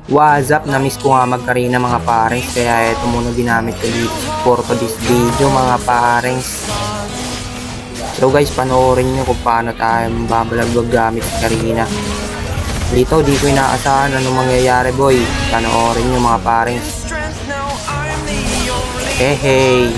What's up? Na-miss ko nga magkarina mga parents, kaya ito muna ginamit ko dito for this video mga parents. So guys, panoorin nyo kung paano tayo mababalagwag gamit si Karina. Dito di ko inaasahan anong mangyayari boy. Panoorin nyo mga parents. Hey.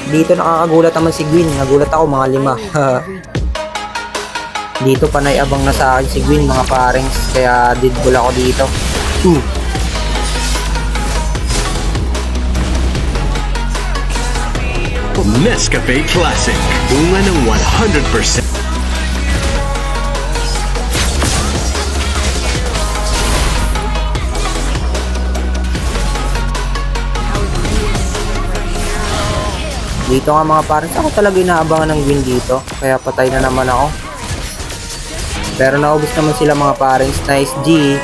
Dito nakakagulat naman si Gwen. Nagulat ako mga 5. Dito panay abang na sa akin si Gwen mga parents. Kaya deadpool ako dito. Nescafe Classic. Bunga ng 100%. Dito nga mga parents, ako talaga inaabangan ng Gwen dito. Kaya patay na naman ako. Pero naubos naman sila mga parents. Nice G.